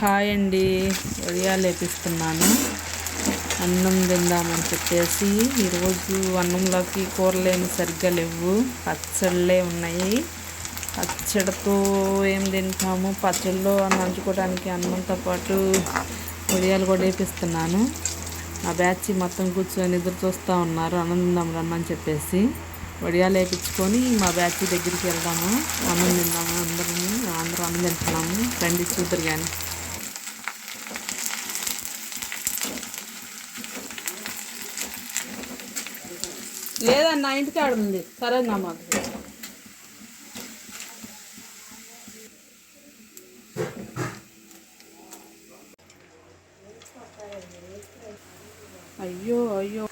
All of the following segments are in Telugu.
హాయ్ అండి, వడియాలు వేపిస్తున్నాను. అన్నం తిందామని చెప్పేసి ఈరోజు అన్నంలోకి కూరలేమి సరిగ్గా లేవు, పచ్చళ్ళే ఉన్నాయి. పచ్చడితో ఏం తింటాము, పచ్చళ్ళలో నంచుకోవడానికి అన్నంతో పాటు వడియాలు కూడా వేపిస్తున్నాను. మా బ్యాచ్ మొత్తం కూర్చొని ఎదురు చూస్తూ ఉన్నారు అన్నం తిందాం రమ్మని చెప్పేసి. వడియాలు వేయించుకొని మా బ్యాచ్ దగ్గరికి వెళ్దాము, అన్నం తిందాము. అందరూ అన్నం తింటున్నాము, రండి చూద్దరు కానీ. లేదన్న ఇంటికి ఆడ ఉంది. సరేనా మాకు అయ్యో అయ్యో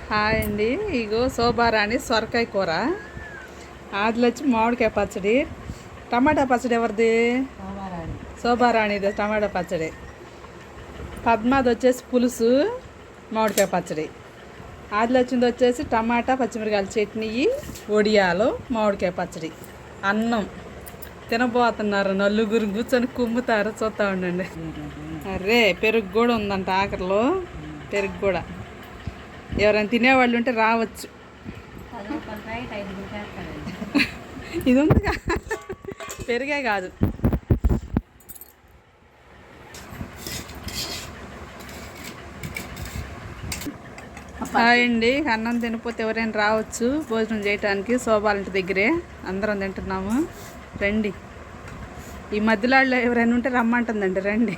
హాయ్ అండి, ఇగో శోభారాణి సొరకాయ కూర, ఆదిలో వచ్చి మామిడికాయ పచ్చడి, టమాటా పచ్చడి ఎవరిది? శోభారాణిది టమాటా పచ్చడి. పద్మాది వచ్చేసి పులుసు మామిడికాయ పచ్చడి. ఆదిలో వచ్చింది వచ్చేసి టమాటా పచ్చిమిరకాయల చట్నీ, వడియాలు, మామిడికాయ పచ్చడి. అన్నం తినబోతున్నారు, నలుగురు కూర్చొని కుమ్ముతారు, చూస్తూ ఉండండి. అరే పెరుగు కూడా ఉందంట, ఆఖరిలో పెరుగు కూడా. ఎవరైనా తినేవాళ్ళు ఉంటే రావచ్చు. ఇది ఉందిగా, పెరిగే కాదు. హాయ్ అండి, అన్నం తినిపోతే ఎవరైనా రావచ్చు భోజనం చేయటానికి. శోభాలంటి దగ్గరే అందరం తింటున్నాము, రండి. ఈ మధ్యలో ఎవరైనా ఉంటే రమ్మంటుందండి, రండి.